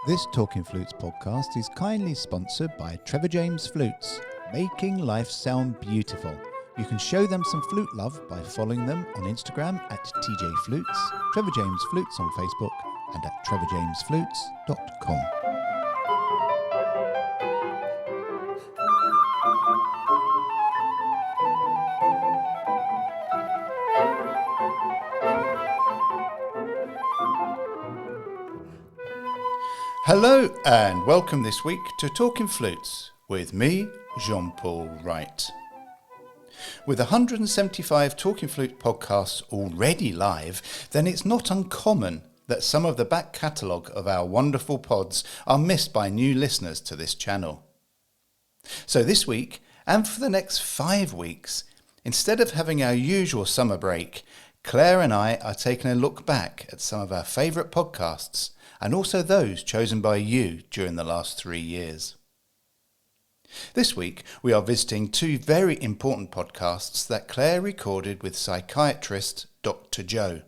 This Talking Flutes podcast is kindly sponsored by Trevor James Flutes, making life sound beautiful. You can show them some flute love by following them on Instagram at TJ Flutes, Trevor James Flutes on Facebook, and at trevorjamesflutes.com. Hello and welcome this week to Talking Flutes with me, Jean-Paul Wright. With 175 Talking Flute podcasts already live, then it's not uncommon that some of the back catalogue of our wonderful pods are missed by new listeners to this channel. So this week, and for the next 5 weeks, instead of having our usual summer break, Claire and I are taking a look back at some of our favourite podcasts and also those chosen by you during the last 3 years. This week we are visiting 2 very important podcasts that Claire recorded with psychiatrist Dr Joe.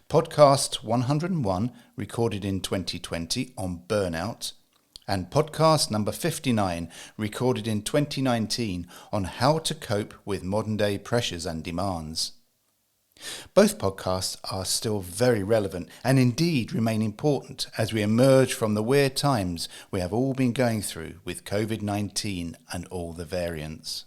Podcast 101, recorded in 2020 on Burnout, and podcast number 59, recorded in 2019 on how to cope with modern day pressures and demands. Both podcasts are still very relevant and indeed remain important as we emerge from the weird times we have all been going through with COVID-19 and all the variants.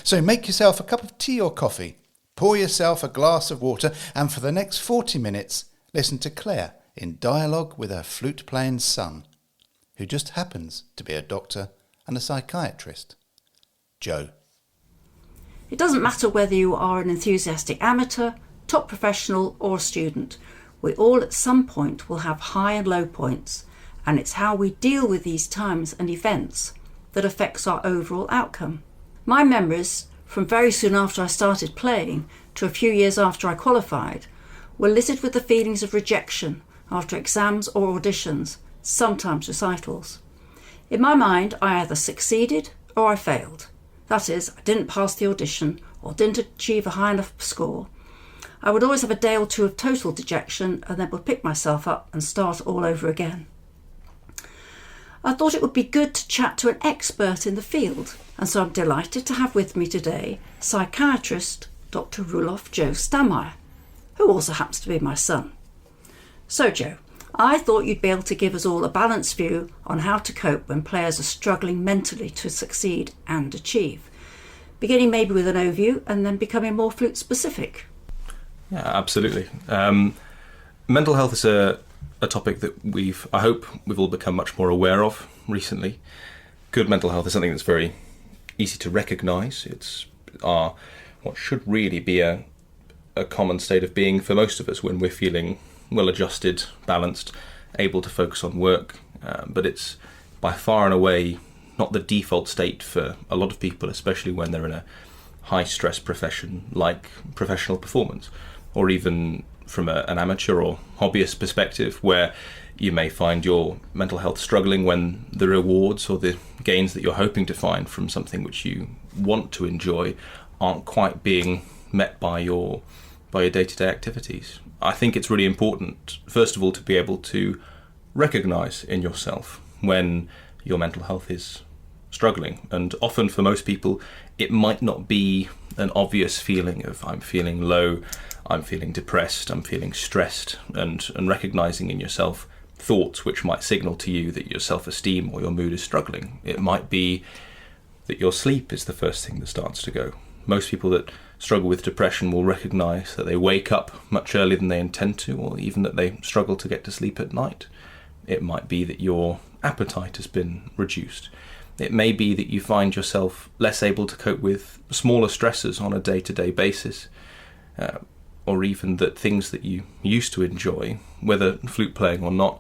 So make yourself a cup of tea or coffee, pour yourself a glass of water, and for the next 40 minutes listen to Claire in dialogue with her flute-playing son, who just happens to be a doctor and a psychiatrist, Joe. It doesn't matter whether you are an enthusiastic amateur, top professional or a student. We all at some point will have high and low points, and it's how we deal with these times and events that affects our overall outcome. My memories from very soon after I started playing to a few years after I qualified were littered with the feelings of rejection after exams or auditions, sometimes recitals. In my mind, I either succeeded or I failed. That is, I didn't pass the audition or didn't achieve a high enough score. I would always have a day or two of total dejection and then would pick myself up and start all over again. I thought it would be good to chat to an expert in the field, and so I'm delighted to have with me today psychiatrist Dr Roelof Joe Stammeijer, who also happens to be my son. So Joe, I thought you'd be able to give us all a balanced view on how to cope when players are struggling mentally to succeed and achieve, beginning maybe with an overview and then becoming more flute specific. Yeah, absolutely. Mental health is a topic that I hope we've all become much more aware of recently. Good mental health is something that's very easy to recognise. It's what should really be a common state of being for most of us when we're feeling well-adjusted, balanced, able to focus on work, but it's by far and away not the default state for a lot of people, especially when they're in a high-stress profession like professional performance, or even from an amateur or hobbyist perspective, where you may find your mental health struggling when the rewards or the gains that you're hoping to find from something which you want to enjoy aren't quite being met by your day-to-day activities. I think it's really important, first of all, to be able to recognise in yourself when your mental health is struggling. And often for most people, it might not be an obvious feeling of I'm feeling low, I'm feeling depressed, I'm feeling stressed, and recognising in yourself thoughts which might signal to you that your self-esteem or your mood is struggling. It might be that your sleep is the first thing that starts to go. Most people that struggle with depression will recognise that they wake up much earlier than they intend to, or even that they struggle to get to sleep at night. It might be that your appetite has been reduced. It may be that you find yourself less able to cope with smaller stresses on a day-to-day basis, or even that things that you used to enjoy, whether flute playing or not,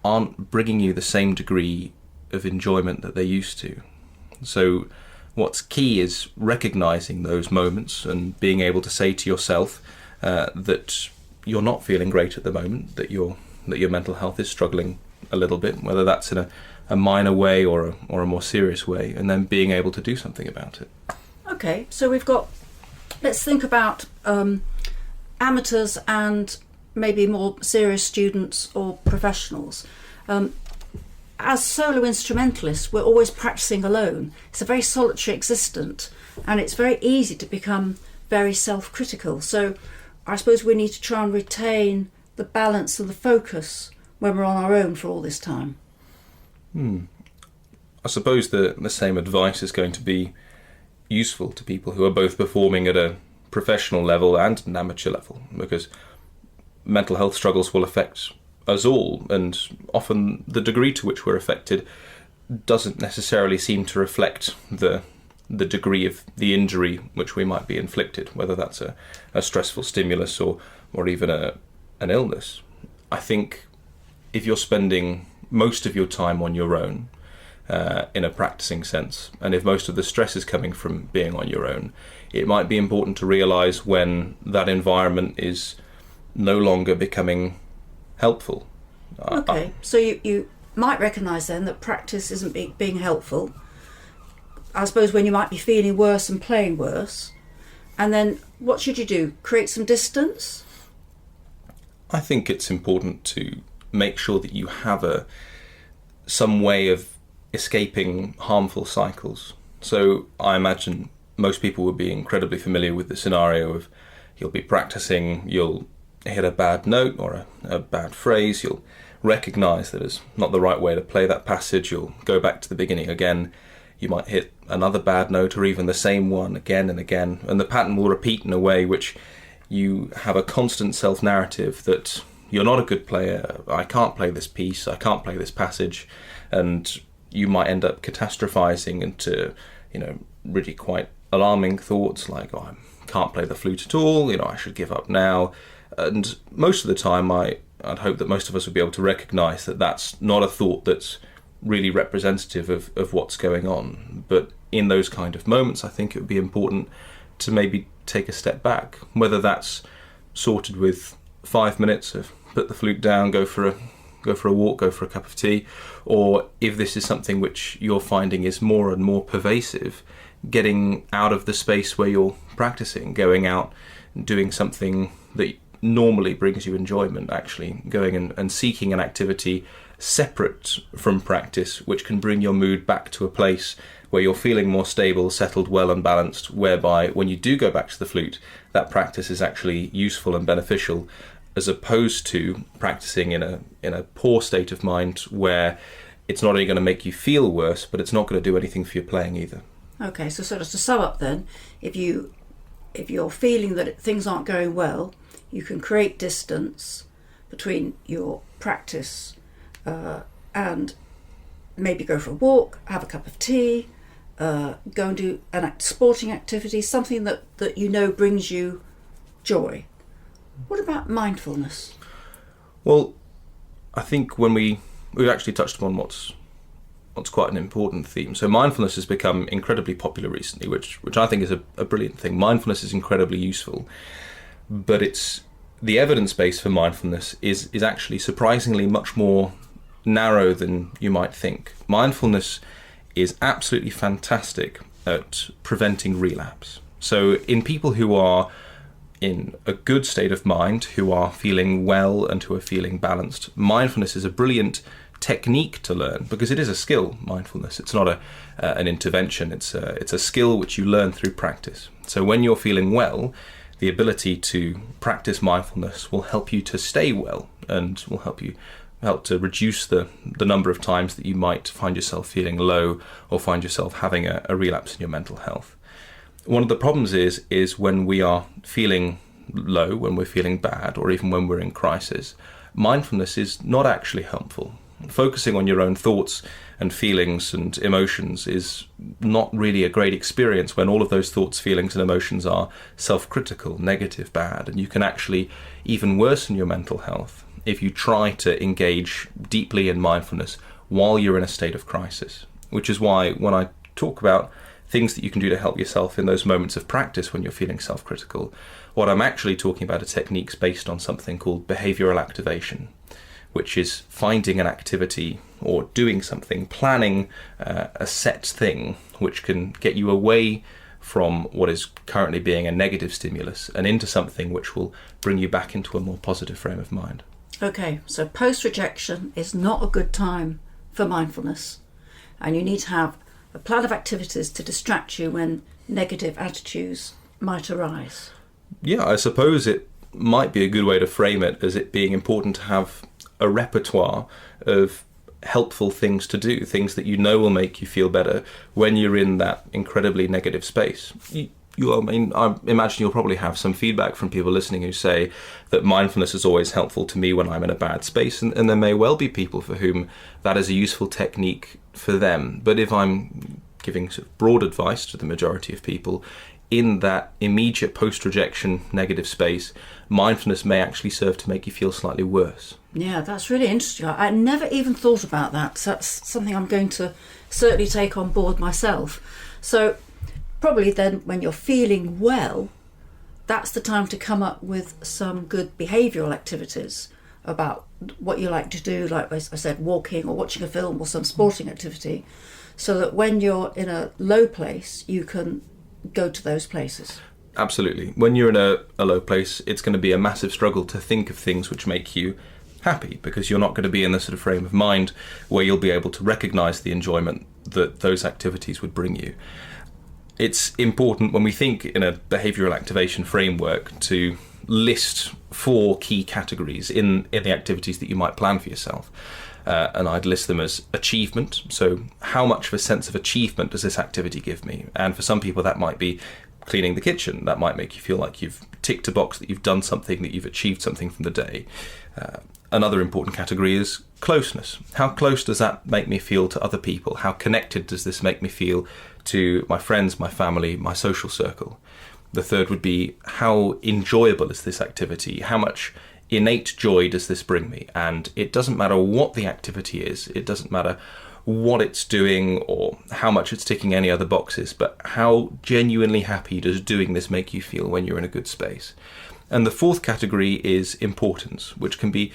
aren't bringing you the same degree of enjoyment that they used to. So what's key is recognising those moments and being able to say to yourself that you're not feeling great at the moment, that your mental health is struggling a little bit, whether that's in a minor way or a more serious way, and then being able to do something about it. Okay, so let's think about amateurs and maybe more serious students or professionals. As solo instrumentalists, we're always practicing alone. It's a very solitary existence, and it's very easy to become very self-critical. So I suppose we need to try and retain the balance and the focus when we're on our own for all this time. I suppose the same advice is going to be useful to people who are both performing at a professional level and an amateur level, because mental health struggles will affect us all, and often the degree to which we're affected doesn't necessarily seem to reflect the degree of the injury which we might be inflicted, whether that's a stressful stimulus or even an illness. I think if you're spending most of your time on your own, in a practicing sense, and if most of the stress is coming from being on your own, it might be important to realise when that environment is no longer becoming helpful. Okay, so you might recognise then that practice isn't being helpful. I suppose when you might be feeling worse and playing worse, and then what should you do? Create some distance? I think it's important to make sure that you have some way of escaping harmful cycles. So I imagine most people would be incredibly familiar with the scenario of you'll be practicing, you'll hit a bad note or a bad phrase, you'll recognise that it's not the right way to play that passage, you'll go back to the beginning again, you might hit another bad note or even the same one again and again, and the pattern will repeat in a way which you have a constant self-narrative that you're not a good player, I can't play this piece, I can't play this passage, and you might end up catastrophizing into, really quite alarming thoughts like, I can't play the flute at all, I should give up now. And most of the time, I'd hope that most of us would be able to recognise that that's not a thought that's really representative of what's going on. But in those kind of moments, I think it would be important to maybe take a step back, whether that's sorted with 5 minutes of put the flute down, go for a walk, go for a cup of tea, or if this is something which you're finding is more and more pervasive, getting out of the space where you're practicing, going out, doing something that normally brings you enjoyment, actually going and seeking an activity separate from practice, which can bring your mood back to a place where you're feeling more stable, settled, well and balanced, whereby when you do go back to the flute, that practice is actually useful and beneficial, as opposed to practicing in a poor state of mind where it's not only going to make you feel worse, but it's not going to do anything for your playing either. Okay, so sort of to sum up then, if you're feeling that things aren't going well, you can create distance between your practice and maybe go for a walk, have a cup of tea, go and do an sporting activity, something that brings you joy. What about mindfulness? Well, I think when we've actually touched upon what's quite an important theme. So mindfulness has become incredibly popular recently, which I think is a brilliant thing. Mindfulness is incredibly useful, but the evidence base for mindfulness is actually surprisingly much more narrow than you might think. Mindfulness is absolutely fantastic at preventing relapse. So in people who are in a good state of mind, who are feeling well and who are feeling balanced, mindfulness is a brilliant technique to learn, because it is a skill. Mindfulness, it's not an intervention, it's a skill which you learn through practice. So when you're feeling well, the ability to practice mindfulness will help you to stay well and will help to reduce the number of times that you might find yourself feeling low or find yourself having a relapse in your mental health. One of the problems is when we are feeling low, when we're feeling bad, or even when we're in crisis, mindfulness is not actually helpful. Focusing on your own thoughts and feelings and emotions is not really a great experience when all of those thoughts, feelings and emotions are self-critical, negative, bad, and you can actually even worsen your mental health if you try to engage deeply in mindfulness while you're in a state of crisis. Which is why when I talk about things that you can do to help yourself in those moments of practice when you're feeling self-critical, what I'm actually talking about are techniques based on something called behavioral activation, which is finding an activity or doing something, planning a set thing which can get you away from what is currently being a negative stimulus and into something which will bring you back into a more positive frame of mind. Okay, so post-rejection is not a good time for mindfulness, and you need to have a plan of activities to distract you when negative attitudes might arise. Yeah, I suppose it might be a good way to frame it as it being important to have a repertoire of helpful things to do, things that you know will make you feel better when you're in that incredibly negative space. I imagine you'll probably have some feedback from people listening who say that mindfulness is always helpful to me when I'm in a bad space, and there may well be people for whom that is a useful technique for them. But if I'm giving sort of broad advice to the majority of people, in that immediate post-rejection negative space, mindfulness may actually serve to make you feel slightly worse. Yeah, that's really interesting. I never even thought about that. So that's something I'm going to certainly take on board myself. So probably then when you're feeling well, that's the time to come up with some good behavioural activities about what you like to do, like I said, walking or watching a film or some sporting activity, so that when you're in a low place, you can go to those places. Absolutely. When you're in a low place, it's going to be a massive struggle to think of things which make you happy, because you're not going to be in the sort of frame of mind where you'll be able to recognise the enjoyment that those activities would bring you. It's important when we think in a behavioural activation framework to list 4 key categories in the activities that you might plan for yourself. And I'd list them as achievement. So how much of a sense of achievement does this activity give me? And for some people that might be cleaning the kitchen. That might make you feel like you've ticked a box, that you've done something, that you've achieved something from the day. Another important category is closeness. How close does that make me feel to other people? How connected does this make me feel to my friends, my family, my social circle? The third would be, how enjoyable is this activity? How much innate joy does this bring me? And it doesn't matter what the activity is, it doesn't matter what it's doing or how much it's ticking any other boxes, but how genuinely happy does doing this make you feel when you're in a good space? And the fourth category is importance, which can be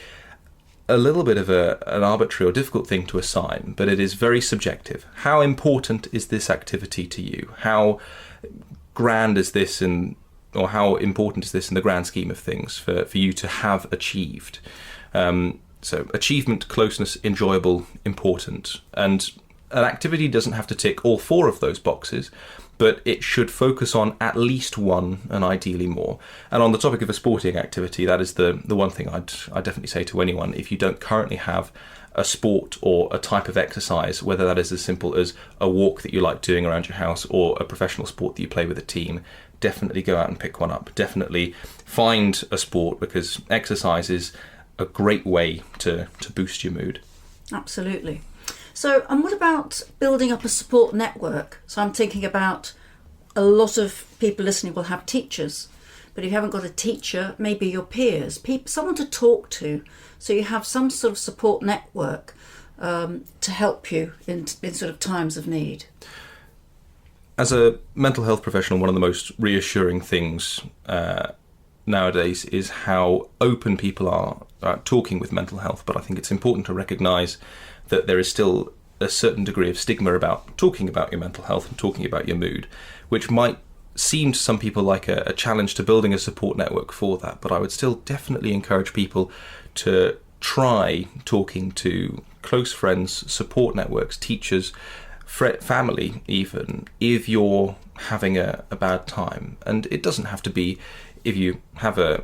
a little bit of an arbitrary or difficult thing to assign, but it is very subjective. How important is this activity to you? How grand is this or how important is this in the grand scheme of things for you to have achieved? So achievement, closeness, enjoyable, important. And an activity doesn't have to tick all 4 of those boxes, but it should focus on at least one, and ideally more. And on the topic of a sporting activity, that is the one thing I'd definitely say to anyone. If you don't currently have a sport or a type of exercise, whether that is as simple as a walk that you like doing around your house or a professional sport that you play with a team, definitely go out and pick one up. Definitely find a sport, because exercise is a great way to boost your mood. Absolutely. So, and what about building up a support network? So I'm thinking about a lot of people listening will have teachers, but if you haven't got a teacher, maybe your peers, someone to talk to, so you have some sort of support network to help you in sort of times of need. As a mental health professional, one of the most reassuring things nowadays is how open people are talking with mental health, but I think it's important to recognise that there is still a certain degree of stigma about talking about your mental health and talking about your mood, which might seem to some people like a challenge to building a support network for that. But I would still definitely encourage people to try talking to close friends, support networks, teachers, family even, if you're having a bad time. And it doesn't have to be if you have a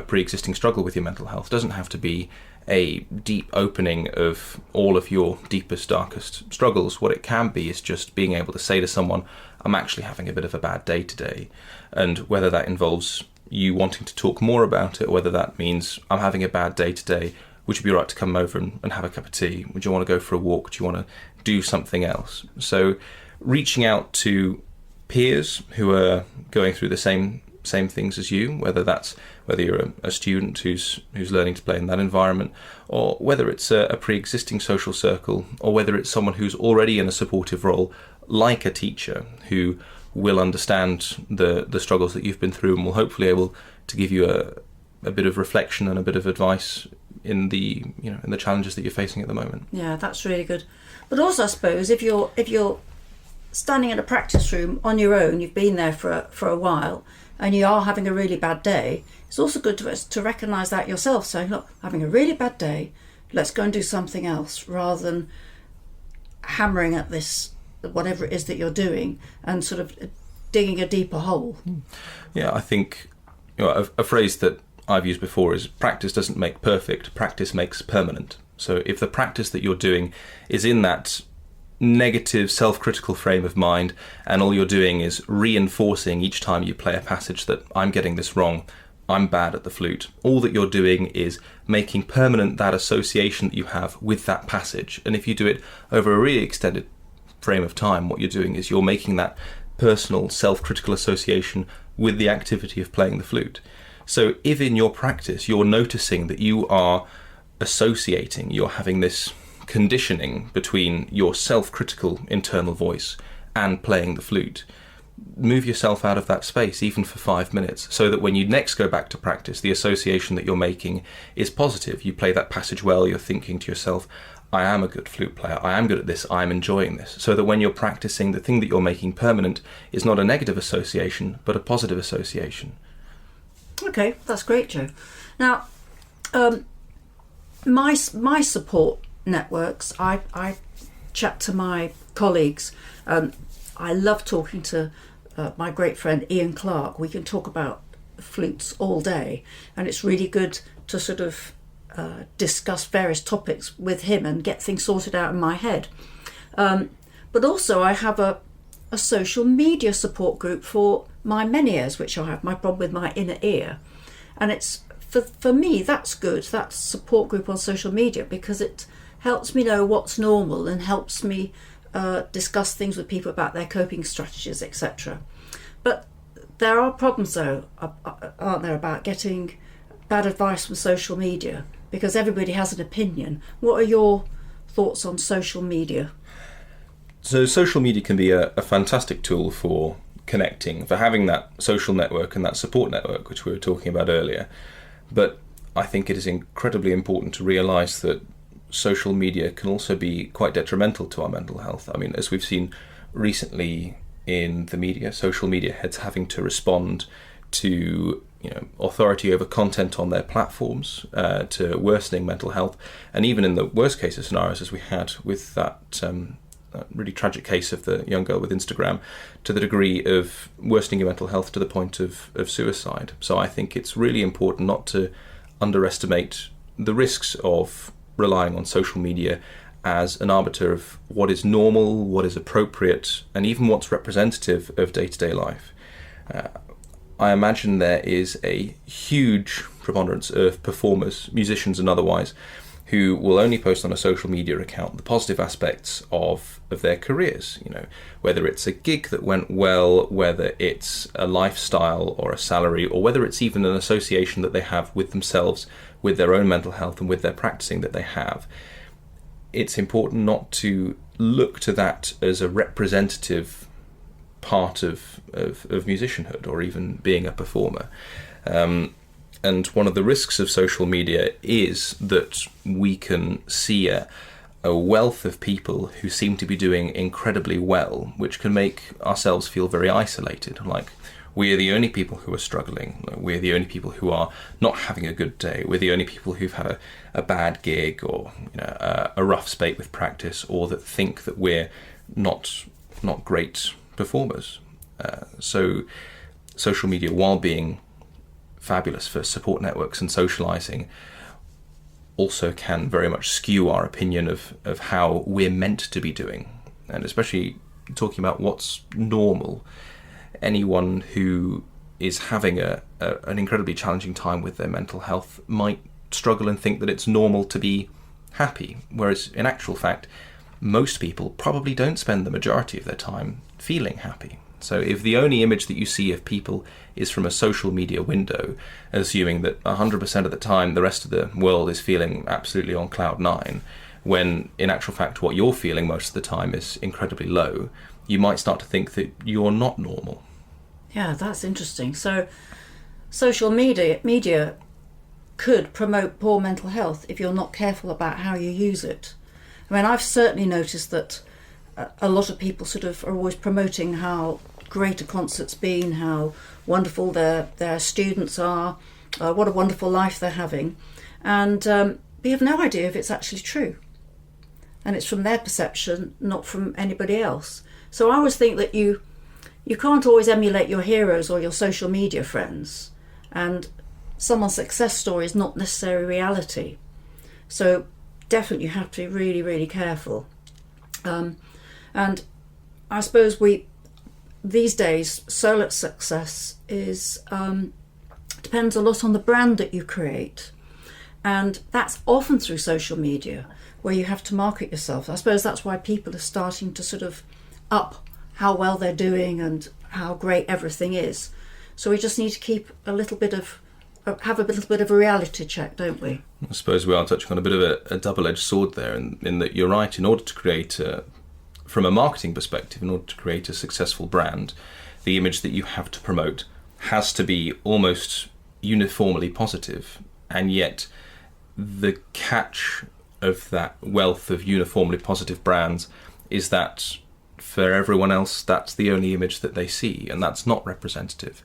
pre-existing struggle with your mental health. It doesn't have to be a deep opening of all of your deepest, darkest struggles. What it can be is just being able to say to someone, I'm actually having a bit of a bad day today. And whether that involves you wanting to talk more about it, or whether that means I'm having a bad day today, would you be all right to come over and have a cup of tea? Would you want to go for a walk? Do you want to do something else? So reaching out to peers who are going through the same things as you, whether you're a student who's learning to play in that environment, or whether it's a pre-existing social circle, or whether it's someone who's already in a supportive role, like a teacher, who will understand the struggles that you've been through and will hopefully able to give you a bit of reflection and a bit of advice in the challenges that you're facing at the moment. Yeah, that's really good. But also, I suppose, if you're standing in a practice room on your own, you've been there for a while, and you are having a really bad day, it's also good to recognise that yourself, saying, look, having a really bad day, let's go and do something else, rather than hammering at this, whatever it is that you're doing, and sort of digging a deeper hole. Yeah, I think a phrase that I've used before is practice doesn't make perfect, practice makes permanent. So if the practice that you're doing is in that negative, self-critical frame of mind, and all you're doing is reinforcing each time you play a passage that I'm getting this wrong, I'm bad at the flute, all that you're doing is making permanent that association that you have with that passage. And if you do it over a really extended frame of time, what you're doing is you're making that personal, self-critical association with the activity of playing the flute. So if in your practice you're noticing that you are associating, you're having this conditioning between your self-critical internal voice and playing the flute, move yourself out of that space, even for 5 minutes, so that when you next go back to practice, the association that you're making is positive. You play that passage well, you're thinking to yourself, I am a good flute player, I am good at this, I'm enjoying this. So that when you're practicing, the thing that you're making permanent is not a negative association, but a positive association. Okay, that's great, Joe. Now, my support networks, I chat to my colleagues. I love talking to my great friend Ian Clark. We can talk about flutes all day, and it's really good to sort of discuss various topics with him and get things sorted out in my head. But also I have a social media support group for my Meniers, which I have my problem with my inner ear, and it's for me that's good, that support group on social media, because it helps me know what's normal and helps me discuss things with people about their coping strategies, etc. But there are problems though, aren't there, about getting bad advice from social media, because everybody has an opinion. What are your thoughts on social media? So social media can be a fantastic tool for connecting, for having that social network and that support network which we were talking about earlier. But I think it is incredibly important to realise that social media can also be quite detrimental to our mental health. I mean, as we've seen recently in the media, social media heads having to respond to authority over content on their platforms, to worsening mental health, and even in the worst case of scenarios, as we had with that really tragic case of the young girl with Instagram, to the degree of worsening your mental health to the point of suicide. So I think it's really important not to underestimate the risks of relying on social media as an arbiter of what is normal, what is appropriate, and even what's representative of day-to-day life. I imagine there is a huge preponderance of performers, musicians and otherwise, who will only post on a social media account the positive aspects of their careers, whether it's a gig that went well, whether it's a lifestyle or a salary, or whether it's even an association that they have with themselves, with their own mental health and with their practicing that they have. It's important not to look to that as a representative part of musicianhood or even being a performer. And one of the risks of social media is that we can see a wealth of people who seem to be doing incredibly well, which can make ourselves feel very isolated, like we're the only people who are struggling, we're the only people who are not having a good day, we're the only people who've had a bad gig or a rough spate with practice, or that think that we're not great performers. So social media, while being fabulous for support networks and socializing, also can very much skew our opinion of how we're meant to be doing, and especially talking about what's normal. Anyone who is having an incredibly challenging time with their mental health might struggle and think that it's normal to be happy, whereas in actual fact most people probably don't spend the majority of their time feeling happy. So if the only image that you see of people is from a social media window, assuming that 100% of the time the rest of the world is feeling absolutely on cloud nine, when in actual fact what you're feeling most of the time is incredibly low, you might start to think that you're not normal. Yeah, that's interesting. So social media could promote poor mental health if you're not careful about how you use it. I mean, I've certainly noticed that a lot of people sort of are always promoting how great a concert's been, how wonderful their students are, what a wonderful life they're having, and we have no idea if it's actually true. And it's from their perception, not from anybody else. So I always think that you can't always emulate your heroes or your social media friends, and someone's success story is not necessarily reality. So definitely you have to be really, really careful. And I suppose these days, solo success depends a lot on the brand that you create. And that's often through social media, where you have to market yourself. I suppose that's why people are starting to sort of up how well they're doing and how great everything is. So we just need to keep have a little bit of a reality check, don't we? I suppose we are touching on a bit of a double-edged sword there, in that you're right. In order to create, from a marketing perspective, in order to create a successful brand, the image that you have to promote has to be almost uniformly positive, and yet the catch of that wealth of uniformly positive brands is that for everyone else, that's the only image that they see, and that's not representative.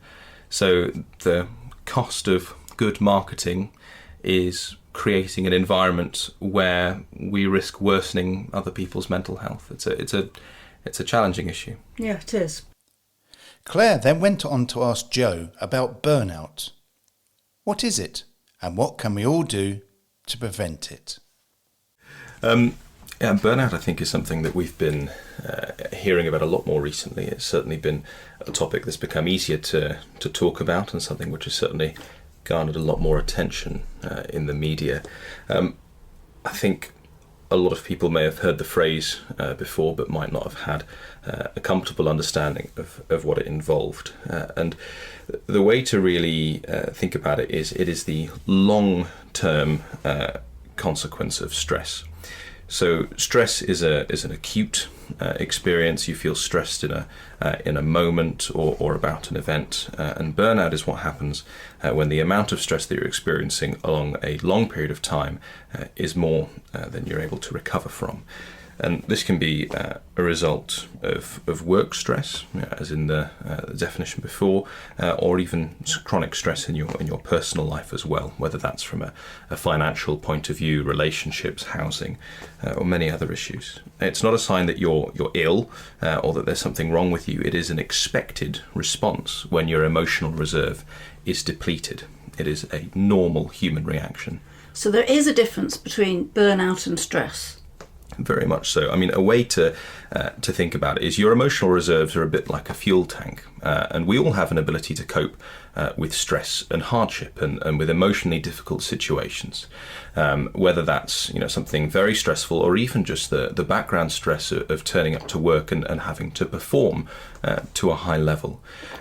So the cost of good marketing is creating an environment where we risk worsening other people's mental health. It's a challenging issue. Yeah, it is. Claire then went on to ask Joe about burnout. What is it, and what can we all do to prevent it? Burnout, I think, is something that we've been hearing about a lot more recently. It's certainly been a topic that's become easier to talk about, and something which has certainly garnered a lot more attention in the media. I think a lot of people may have heard the phrase before, but might not have had a comfortable understanding of what it involved. And the way to really think about it is the long-term consequence of stress. So stress is an acute experience. You feel stressed in a moment or about an event, and burnout is what happens when the amount of stress that you're experiencing along a long period of time is more than you're able to recover from. And this can be a result of work stress, as in the definition before, or even chronic stress in your personal life as well, whether that's from a financial point of view, relationships, housing, or many other issues. It's not a sign that you're ill or that there's something wrong with you. It is an expected response when your emotional reserve is depleted. It is a normal human reaction. So there is a difference between burnout and stress. Very much so. I mean, a way to think about it is your emotional reserves are a bit like a fuel tank, and we all have an ability to cope with stress and hardship and with emotionally difficult situations, whether that's something very stressful or even just the background stress of turning up to work and having to perform to a high level.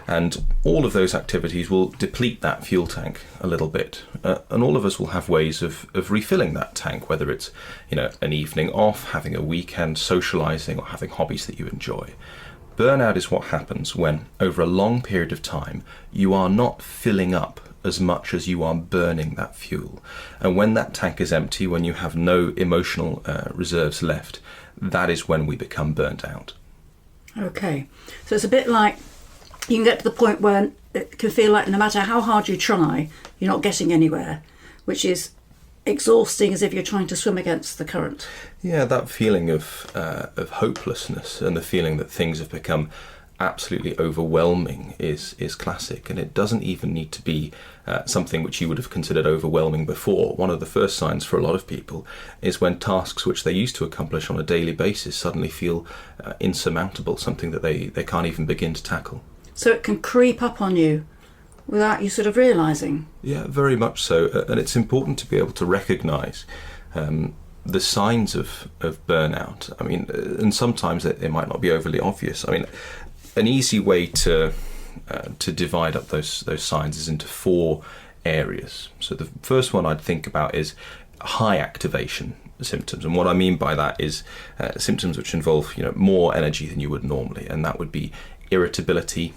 And all of those activities will deplete that fuel tank a little bit, and all of us will have ways of refilling that tank, whether it's an evening off, having a weekend, socialising, or having hobbies that you enjoy. Burnout is what happens when, over a long period of time, you are not filling up as much as you are burning that fuel. And when that tank is empty, when you have no emotional reserves left, that is when we become burnt out. Okay, so it's a bit like you can get to the point where it can feel like no matter how hard you try, you're not getting anywhere, which is exhausting, as if you're trying to swim against the current. Yeah, that feeling of hopelessness and the feeling that things have become absolutely overwhelming is classic, and it doesn't even need to be something which you would have considered overwhelming before. One of the first signs for a lot of people is when tasks which they used to accomplish on a daily basis suddenly feel insurmountable, something that they can't even begin to tackle. So it can creep up on you without you sort of realising. Yeah, very much so. And it's important to be able to recognise the signs of burnout. I mean, and sometimes they might not be overly obvious. I mean, an easy way to divide up those signs is into 4 areas. So the first one I'd think about is high activation symptoms, and what I mean by that is symptoms which involve more energy than you would normally, and that would be irritability,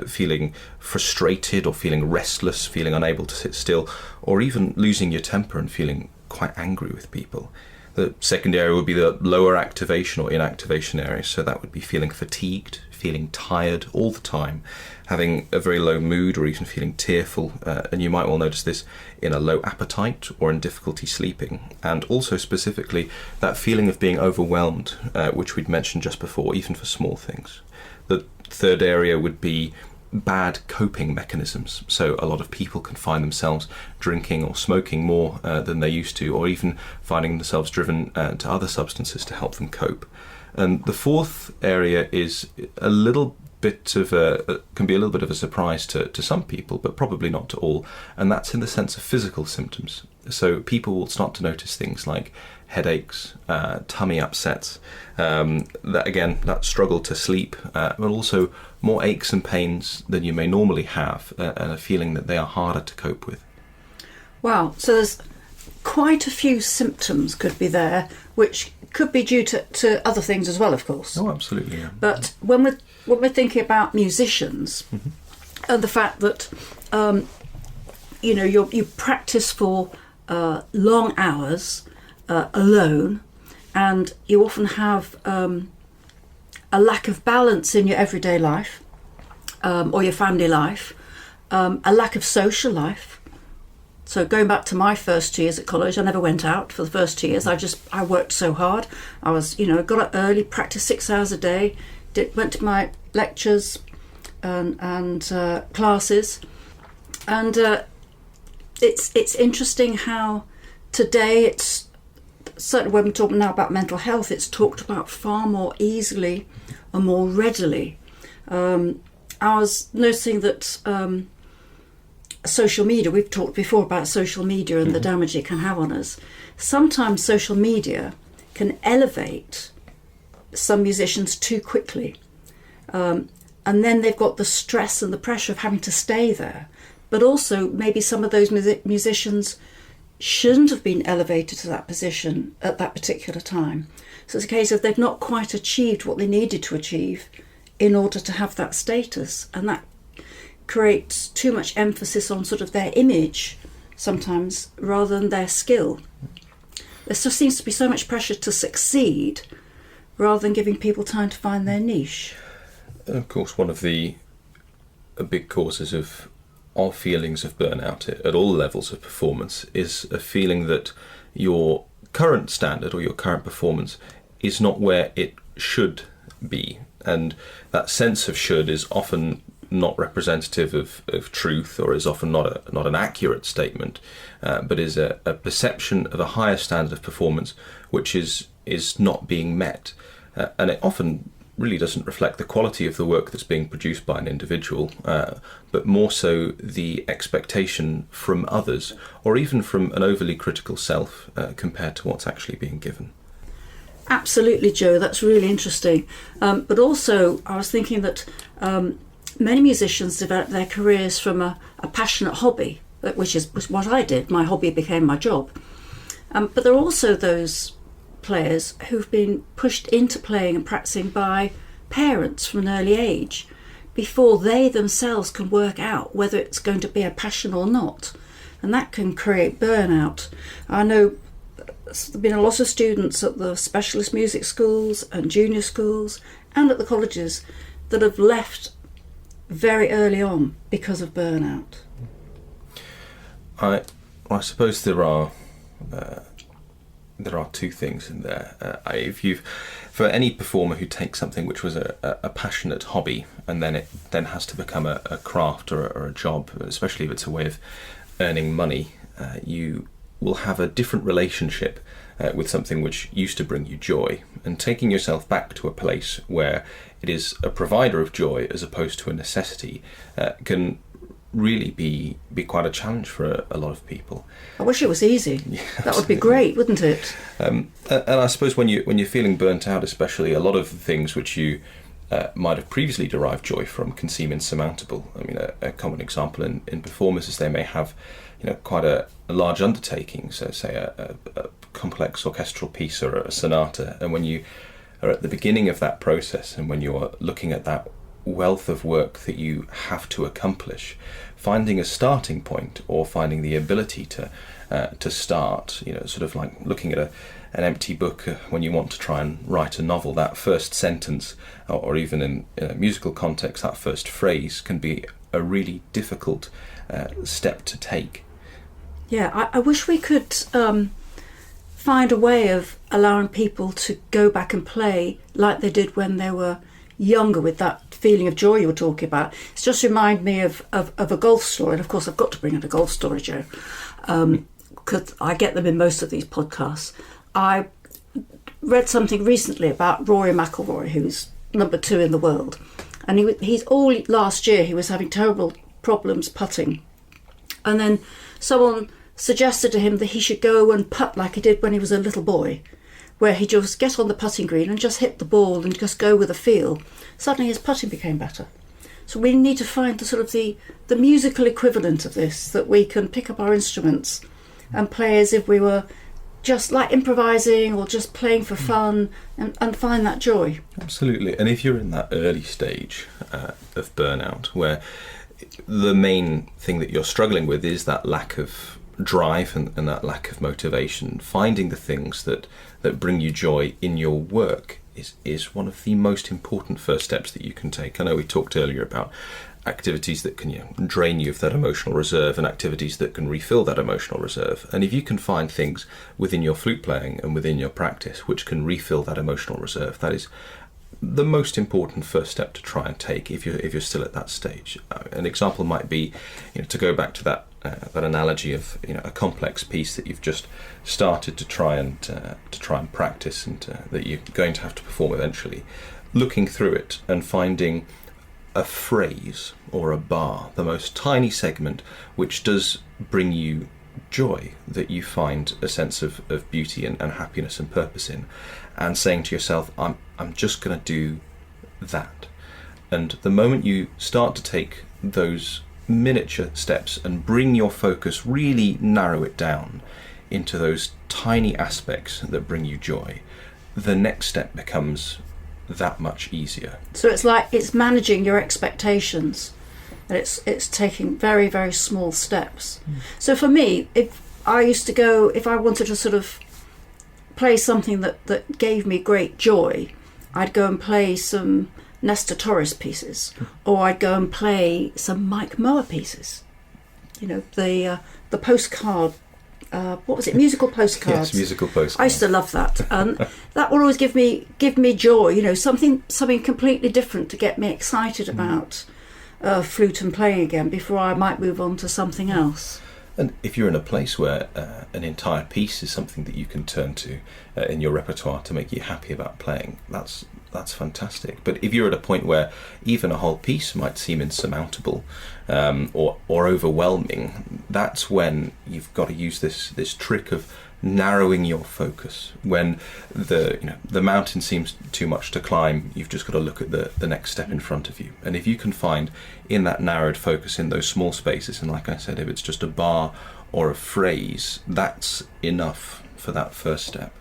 feeling frustrated or feeling restless, feeling unable to sit still, or even losing your temper and feeling quite angry with people. The second area would be the lower activation or inactivation area. So that would be feeling fatigued, feeling tired all the time, having a very low mood, or even feeling tearful. And you might well notice this in a low appetite or in difficulty sleeping. And also specifically that feeling of being overwhelmed, which we'd mentioned just before, even for small things. The third area would be bad coping mechanisms. So a lot of people can find themselves drinking or smoking more than they used to, or even finding themselves driven to other substances to help them cope. And the fourth area is a little bit of can be a little bit of a surprise to some people, but probably not to all, and that's in the sense of physical symptoms. So people will start to notice things like headaches, tummy upsets, that struggle to sleep, but also more aches and pains than you may normally have, and a feeling that they are harder to cope with. Wow, so there's quite a few symptoms could be there, which could be due to other things as well, of course. Oh, absolutely, yeah. But when we're thinking about musicians, and the fact that you practice for long hours alone, and you often have a lack of balance in your everyday life or your family life, a lack of social life. So going back to my first 2 years at college, I never went out for the first 2 years. I worked so hard. I was, got up early, practiced 6 hours a day, went to my lectures and classes, and it's interesting how today it's certainly when we're talking now about mental health, it's talked about far more easily and more readily. I was noticing that social media, we've talked before about social media and the damage it can have on us. Sometimes social media can elevate some musicians too quickly. And then they've got the stress and the pressure of having to stay there. But also maybe some of those musicians shouldn't have been elevated to that position at that particular time. So it's a case of they've not quite achieved what they needed to achieve in order to have that status. And that creates too much emphasis on sort of their image sometimes rather than their skill. There just seems to be so much pressure to succeed rather than giving people time to find their niche. Of course, one of the big causes of feelings of burnout at all levels of performance is a feeling that your current standard or your current performance is not where it should be. And that sense of should is often not representative of truth, or is often not an accurate statement, but is a perception of a higher standard of performance which is not being met. And it often really doesn't reflect the quality of the work that's being produced by an individual, but more so the expectation from others, or even from an overly critical self compared to what's actually being given. Absolutely, Joe, that's really interesting. But also I was thinking that many musicians develop their careers from a passionate hobby, which was what I did. My hobby became my job. But there are also those players who've been pushed into playing and practicing by parents from an early age before they themselves can work out whether it's going to be a passion or not. And that can create burnout. I know there's been a lot of students at the specialist music schools and junior schools and at the colleges that have left very early on because of burnout. I suppose there are two things in there. For any performer who takes something which was a passionate hobby and then it has to become a craft or a job, especially if it's a way of earning money, you will have a different relationship with something which used to bring you joy, and taking yourself back to a place where it is a provider of joy as opposed to a necessity can really be quite a challenge for a lot of people. I wish it was easy. Yeah, that would be great, wouldn't it? And I suppose when you're feeling burnt out, especially, a lot of the things which you might have previously derived joy from can seem insurmountable. I mean, a common example in performers is they may have quite a large undertaking, so say a complex orchestral piece or a sonata, and when you are at the beginning of that process and when you are looking at that wealth of work that you have to accomplish, finding a starting point or finding the ability to start, sort of like looking at an empty book when you want to try and write a novel. That first sentence, or even in a musical context, that first phrase can be a really difficult step to take. Yeah, I wish we could find a way of allowing people to go back and play like they did when they were younger, with that feeling of joy you were talking about. It's just reminded me of a golf story, and of course I've got to bring in a golf story, Joe, because I get them in most of these podcasts. I read something recently about Rory McIlroy, who's number 2 in the world, and he's all last year he was having terrible problems putting, and then someone suggested to him that he should go and putt like he did when he was a little boy, where he just get on the putting green and just hit the ball and just go with a feel. Suddenly his putting became better. So we need to find the sort of the musical equivalent of this, that we can pick up our instruments and play as if we were just like improvising or just playing for fun, and find that joy. Absolutely. And if you're in that early stage of burnout, where the main thing that you're struggling with is that lack of drive and that lack of motivation, finding the things that bring you joy in your work is one of the most important first steps that you can take. I know we talked earlier about activities that can drain you of that emotional reserve, and activities that can refill that emotional reserve. And if you can find things within your flute playing and within your practice which can refill that emotional reserve, that is the most important first step to try and take if you're still at that stage. An example might be, to go back to that analogy of a complex piece that you've just started to try and practice, and that you're going to have to perform eventually. Looking through it and finding a phrase or a bar, the most tiny segment, which does bring you joy, that you find a sense of beauty and happiness and purpose in, and saying to yourself, I'm just going to do that. And the moment you start to take those miniature steps and bring your focus, really narrow it down into those tiny aspects that bring you joy, the next step becomes that much easier. So it's managing your expectations, and it's taking very, very small steps. So for me, if I wanted to sort of play something that gave me great joy, I'd go and play some Nestor Torres pieces, or I'd go and play some Mike Moore pieces. The postcard. What was it? Musical postcards. Yes, musical postcards. I used to love that, and that would always give me joy. Something completely different to get me excited about flute and playing again before I might move on to something else. And if you're in a place where an entire piece is something that you can turn to in your repertoire to make you happy about playing, that's fantastic. But if you're at a point where even a whole piece might seem insurmountable or overwhelming, that's when you've got to use this trick of narrowing your focus. When the mountain seems too much to climb, you've just got to look at the next step in front of you. And if you can find in that narrowed focus, in those small spaces, and like I said, if it's just a bar or a phrase, that's enough for that first step.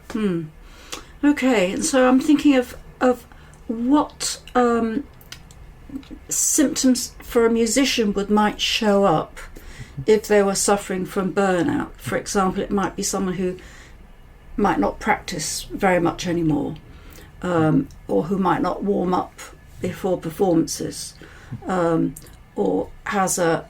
Okay, and so I'm thinking of what symptoms for a musician might show up if they were suffering from burnout. For example, it might be someone who might not practice very much anymore, or who might not warm up before performances, or has an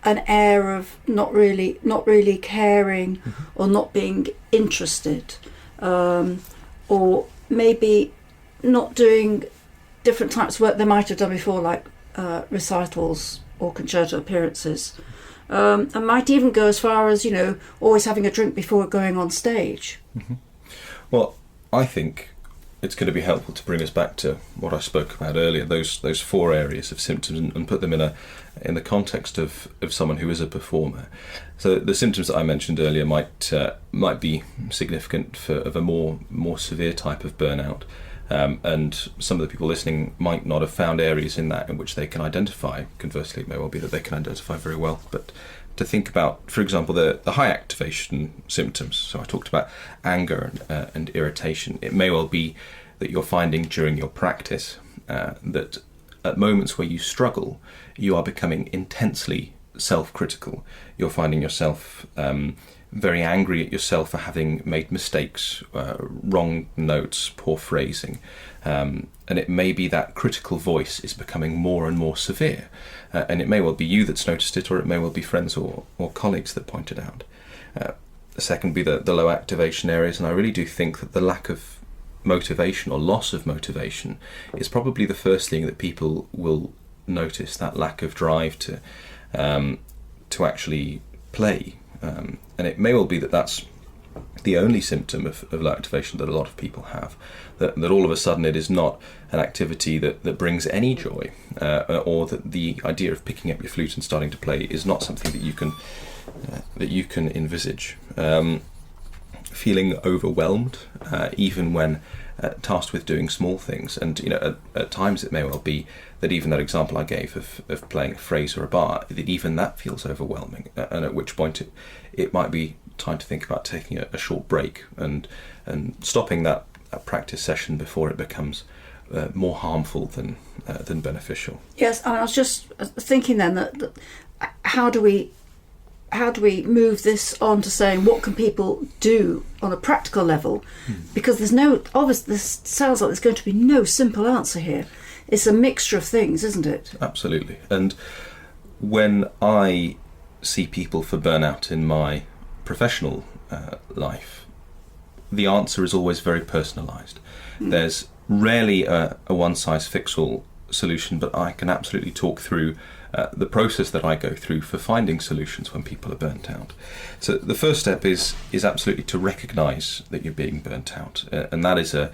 air of not really caring, or not being interested, or maybe not doing different types of work they might have done before, like recitals or concerto appearances, and might even go as far as always having a drink before going on stage. Well, I think it's going to be helpful to bring us back to what I spoke about earlier, those 4 areas of symptoms, and put them in the context of someone who is a performer. So the symptoms that I mentioned earlier might be significant of a more severe type of burnout. And some of the people listening might not have found areas in that in which they can identify. Conversely, it may well be that they can identify very well. But to think about, for example, the high activation symptoms. So I talked about anger and irritation. It may well be that you're finding during your practice that at moments where you struggle, you are becoming intensely self-critical. You're finding yourself very angry at yourself for having made mistakes, wrong notes, poor phrasing, and it may be that critical voice is becoming more and more severe, and it may well be you that's noticed it, or it may well be friends or colleagues that point it out. The second would be the low activation areas, and I really do think that the lack of motivation or loss of motivation is probably the first thing that people will notice, that lack of drive to actually play. And it may well be that that's the only symptom of low activation that a lot of people have, that all of a sudden it is not an activity that brings any joy, or that the idea of picking up your flute and starting to play is not something that you can envisage. Feeling overwhelmed, even when tasked with doing small things, and at times it may well be that even that example I gave of playing a phrase or a bar, that even that feels overwhelming, and at which point it might be time to think about taking a short break and stopping that practice session before it becomes more harmful than beneficial. Yes, and I was just thinking then that how do we move this on to saying what can people do on a practical level? Because this sounds like there's going to be no simple answer here. It's a mixture of things, isn't it? Absolutely. And when I see people for burnout in my professional life, the answer is always very personalised. There's rarely a one-size-fits-all solution, but I can absolutely talk through the process that I go through for finding solutions when people are burnt out. So the first step is absolutely to recognise that you're being burnt out, and that is a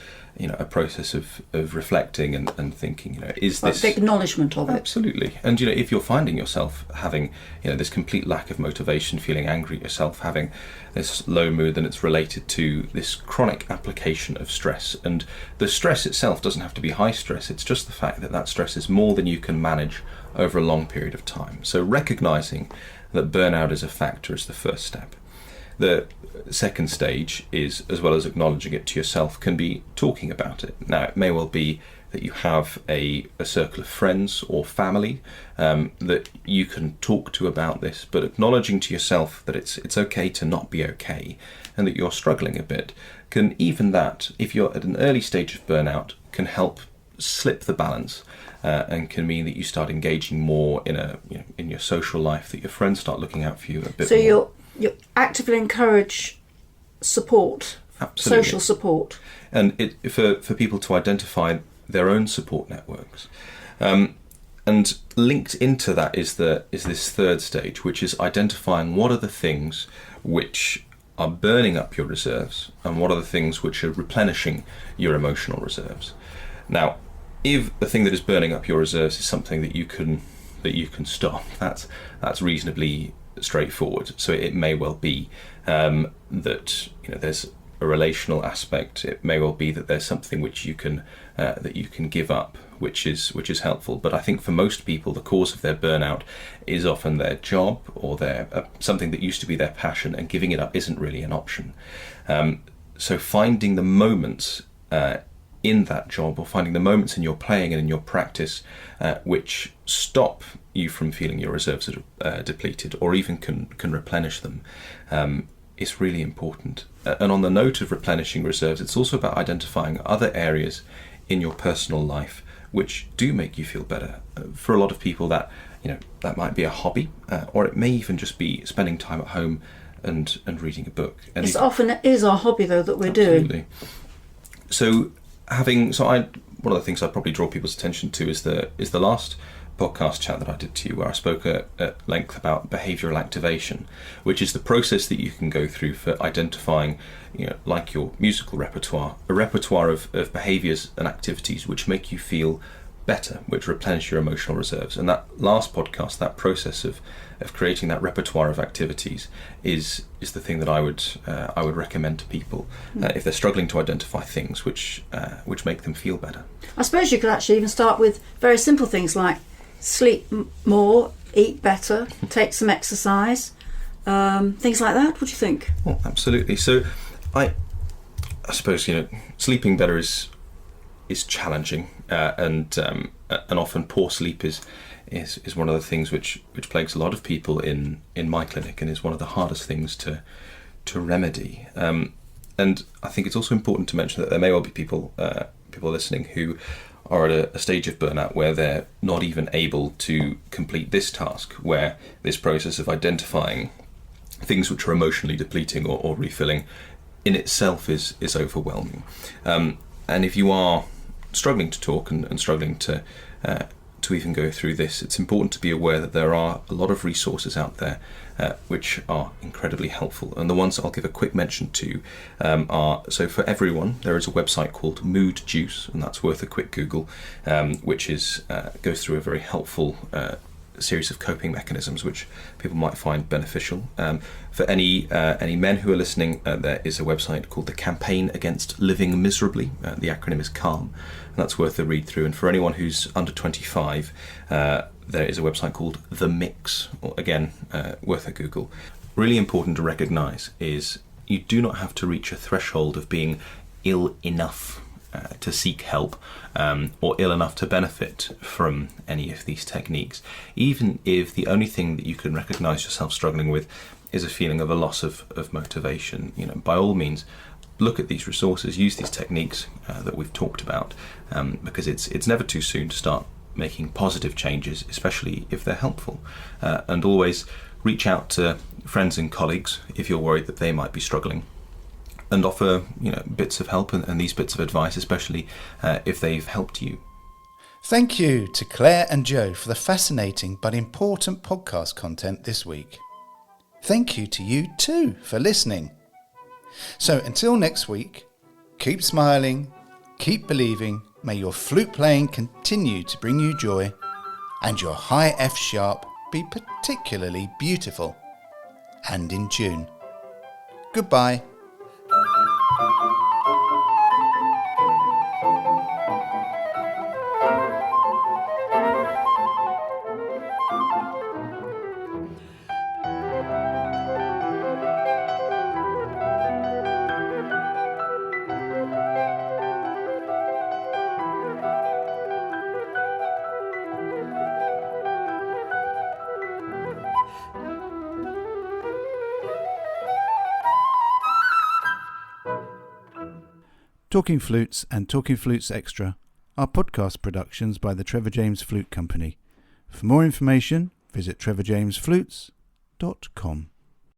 process of reflecting and thinking. Is this the acknowledgement of it? Absolutely. And if you're finding yourself having this complete lack of motivation, feeling angry at yourself, having this low mood, then it's related to this chronic application of stress. And the stress itself doesn't have to be high stress. It's just the fact that stress is more than you can manage over a long period of time. So recognizing that burnout is a factor is the first step. The second stage is, as well as acknowledging it to yourself, can be talking about it. Now, it may well be that you have a circle of friends or family that you can talk to about this, but acknowledging to yourself that it's okay to not be okay and that you're struggling a bit, can even that, if you're at an early stage of burnout, can help slip the balance. And can mean that you start engaging more in your social life, that your friends start looking out for you a bit more. So you actively encourage support, Absolutely. Social support, and for people to identify their own support networks, and linked into that is this third stage, which is identifying what are the things which are burning up your reserves and what are the things which are replenishing your emotional reserves. Now, if the thing that is burning up your reserves is something that you can stop, that's reasonably straightforward. So it may well be that there's a relational aspect. It may well be that there's something which you can give up, which is helpful. But I think for most people, the cause of their burnout is often their job or their something that used to be their passion, and giving it up isn't really an option. So finding the moments in that job, or finding the moments in your playing and in your practice which stop you from feeling your reserves are depleted, or even can replenish them, is really important. And on the note of replenishing reserves, it's also about identifying other areas in your personal life which do make you feel better. For a lot of people, that might be a hobby, or it may even just be spending time at home and reading a book. And it often is our hobby though that we're doing. So one of the things I'd probably draw people's attention to is the last podcast chat that I did to you, where I spoke at length about behavioural activation, which is the process that you can go through for identifying, like your musical repertoire, a repertoire of behaviours and activities which make you feel better, which replenish your emotional reserves. And that last podcast, that process of creating that repertoire of activities is the thing that I would recommend to people if they're struggling to identify things which make them feel better. I suppose you could actually even start with very simple things like sleep more, eat better, take some exercise, things like that. What do you think? Oh, absolutely. So I suppose sleeping better is challenging, and often poor sleep is is one of the things which plagues a lot of people in my clinic, and is one of the hardest things to remedy. And I think it's also important to mention that there may well be people listening who are at a stage of burnout where they're not even able to complete this task, where this process of identifying things which are emotionally depleting or refilling in itself is overwhelming. And if you are struggling to talk and struggling to even go through this, it's important to be aware that there are a lot of resources out there which are incredibly helpful. And the ones that I'll give a quick mention to are, so for everyone, there is a website called Mood Juice, and that's worth a quick Google, which goes through a very helpful series of coping mechanisms which people might find beneficial. For any men who are listening, there is a website called the Campaign Against Living Miserably. The acronym is CALM, and that's worth a read through. And for anyone who's under 25, there is a website called The Mix, or again, worth a Google. Really important to recognise is you do not have to reach a threshold of being ill enough to seek help, or ill enough to benefit from any of these techniques, even if the only thing that you can recognise yourself struggling with is a feeling of a loss of motivation. By all means, look at these resources, use these techniques that we've talked about, because it's never too soon to start making positive changes, especially if they're helpful. And always reach out to friends and colleagues if you're worried that they might be struggling, and offer bits of help and these bits of advice, especially if they've helped you. Thank you to Claire and Joe for the fascinating but important podcast content this week. Thank you to you too for listening. So until next week, keep smiling, keep believing, may your flute playing continue to bring you joy, and your high F sharp be particularly beautiful and in tune. Goodbye. Talking Flutes and Talking Flutes Extra are podcast productions by the Trevor James Flute Company. For more information, visit trevorjamesflutes.com.